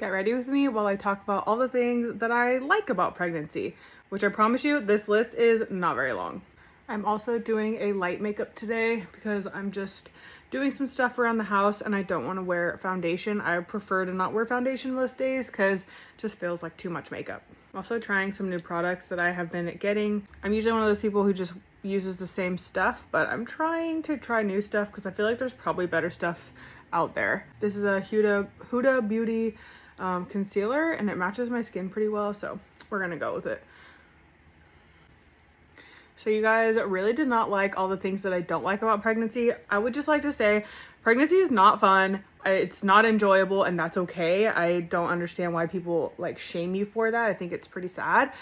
Get ready with me while I talk about all the things that I like about pregnancy, which I promise you, this list is not very long. I'm also doing a light makeup today because I'm just doing some stuff around the house and I don't want to wear foundation. I prefer to not wear foundation most days because it just feels like too much makeup. I'm also trying some new products that I have been getting. I'm usually one of those people who just uses the same stuff, but I'm trying to try new stuff because I feel like there's probably better stuff out there. This is a Huda Beauty concealer and it matches my skin pretty well, so we're gonna go with it. So you guys really did not like all the things that I don't like about pregnancy. I would just like to say pregnancy is not fun. It's not enjoyable, and that's okay. I don't understand why people like shame you for that. I think it's pretty sad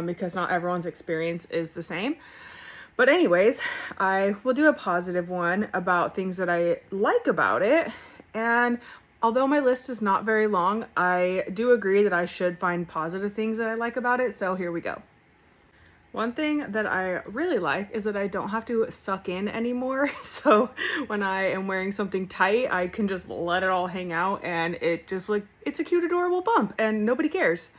because not everyone's experience is the same. But anyways, I will do a positive one about things that I like about it. And although my list is not very long, I do agree that I should find positive things that I like about it. So here we go. One thing that I really like is that I don't have to suck in anymore. So when I am wearing something tight, I can just let it all hang out and it just it's a cute, adorable bump and nobody cares.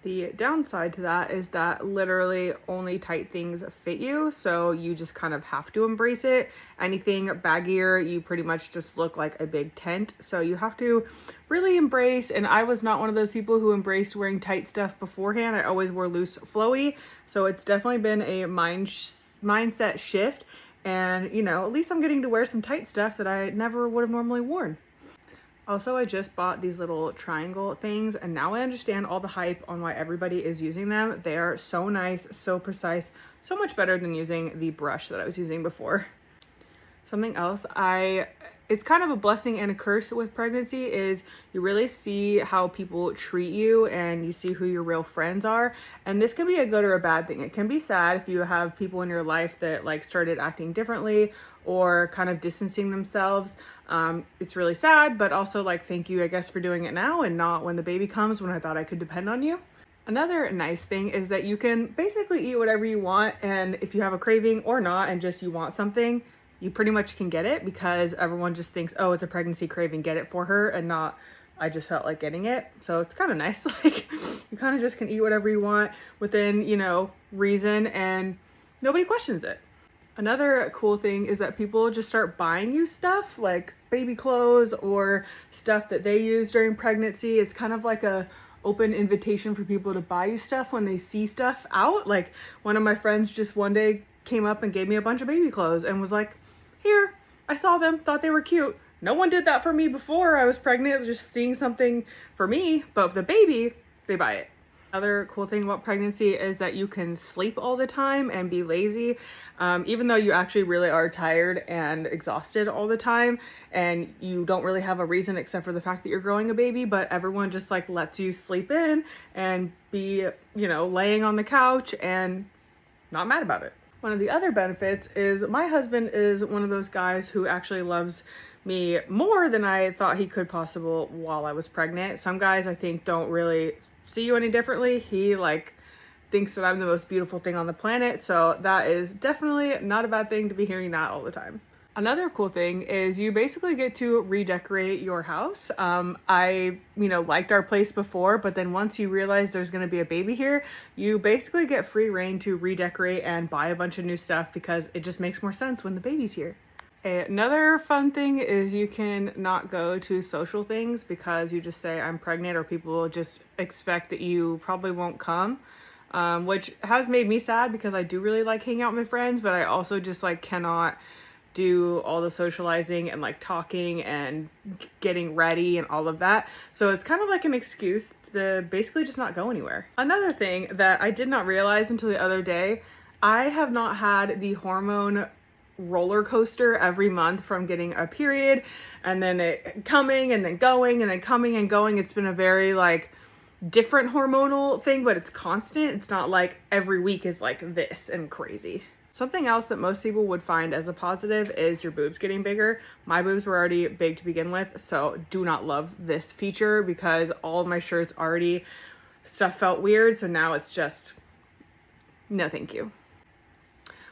The downside to that is that literally only tight things fit you, so you just kind of have to embrace it. Anything baggier, you pretty much just look like a big tent, so you have to really embrace, and I was not one of those people who embraced wearing tight stuff beforehand. I always wore loose, flowy, so it's definitely been a mindset shift, and you know, at least I'm getting to wear some tight stuff that I never would have normally worn. Also, I just bought these little triangle things and now I understand all the hype on why everybody is using them. They are so nice, so precise, so much better than using the brush that I was using before. Something else it's kind of a blessing and a curse with pregnancy is you really see how people treat you and you see who your real friends are. And this can be a good or a bad thing. It can be sad if you have people in your life that like started acting differently or kind of distancing themselves. It's really sad, but also like, thank you, I guess, for doing it now and not when the baby comes, when I thought I could depend on you. Another nice thing is that you can basically eat whatever you want. And if you have a craving or not, and just you want something, you pretty much can get it because everyone just thinks, oh, it's a pregnancy craving, get it for her, and not, I just felt like getting it. So it's kind of nice. Like you kind of just can eat whatever you want within, you know, reason and nobody questions it. Another cool thing is that people just start buying you stuff like baby clothes or stuff that they use during pregnancy. It's kind of like a open invitation for people to buy you stuff when they see stuff out. Like one of my friends just one day came up and gave me a bunch of baby clothes and was like, here, I saw them, thought they were cute. No one did that for me before I was pregnant, just seeing something for me, but the baby, they buy it. Another cool thing about pregnancy is that you can sleep all the time and be lazy, even though you actually really are tired and exhausted all the time and you don't really have a reason except for the fact that you're growing a baby, but everyone just like lets you sleep in and be, you know, laying on the couch and not mad about it. One of the other benefits is my husband is one of those guys who actually loves me more than I thought he could possible while I was pregnant. Some guys I think don't really see you any differently. He like thinks that I'm the most beautiful thing on the planet. So that is definitely not a bad thing to be hearing that all the time. Another cool thing is you basically get to redecorate your house. I, liked our place before, but then once you realize there's going to be a baby here, you basically get free reign to redecorate and buy a bunch of new stuff because it just makes more sense when the baby's here. Another fun thing is you can not go to social things because you just say I'm pregnant, or people will just expect that you probably won't come, which has made me sad because I do really like hanging out with my friends, but I also just like cannot do all the socializing and like talking and getting ready and all of that. So it's kind of like an excuse to basically just not go anywhere. Another thing that I did not realize until the other day, I have not had the hormone roller coaster every month from getting a period and then it coming and then going and then coming and going. It's been a very like different hormonal thing, but it's constant. It's not like every week is like this and crazy. Something else that most people would find as a positive is your boobs getting bigger. My boobs were already big to begin with, so do not love this feature because all of my shirts already, stuff felt weird, so now it's just, no thank you.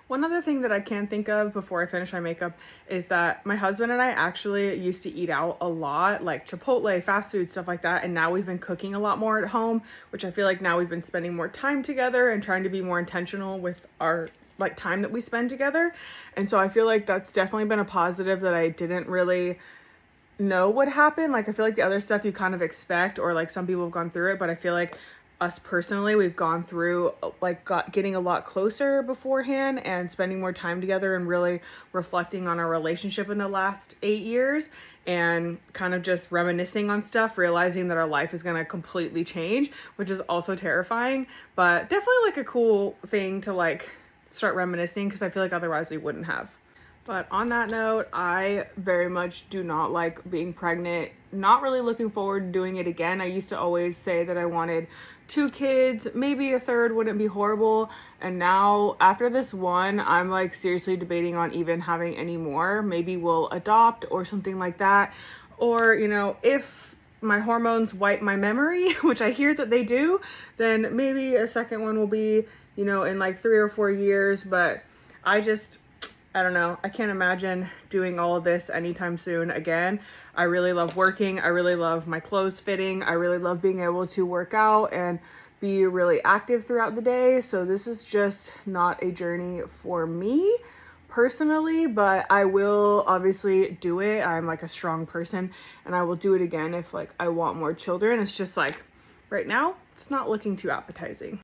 One other thing that I can think of before I finish my makeup is that my husband and I actually used to eat out a lot, like Chipotle, fast food, stuff like that. And now we've been cooking a lot more at home, which I feel like now we've been spending more time together and trying to be more intentional with our like time that we spend together. And so I feel like that's definitely been a positive that I didn't really know what happened. Like, I feel like the other stuff you kind of expect, or like some people have gone through it, but I feel like us personally, we've gone through like getting a lot closer beforehand and spending more time together and really reflecting on our relationship in the last 8 years and kind of just reminiscing on stuff, realizing that our life is going to completely change, which is also terrifying, but definitely like a cool thing to like start reminiscing, because I feel like otherwise we wouldn't have. But on that note, I very much do not like being pregnant. Not really looking forward to doing it again. I used to always say that I wanted 2 kids, maybe a third wouldn't be horrible. And now, after this one, I'm like seriously debating on even having any more. Maybe we'll adopt or something like that. Or, if my hormones wipe my memory, which I hear that they do, then maybe a second one will be, in like 3 or 4 years. But I don't know. I can't imagine doing all of this anytime soon again. I really love working. I really love my clothes fitting. I really love being able to work out and be really active throughout the day. So this is just not a journey for me personally, but I will obviously do it. I'm like a strong person and I will do it again if like I want more children. It's just like right now, it's not looking too appetizing.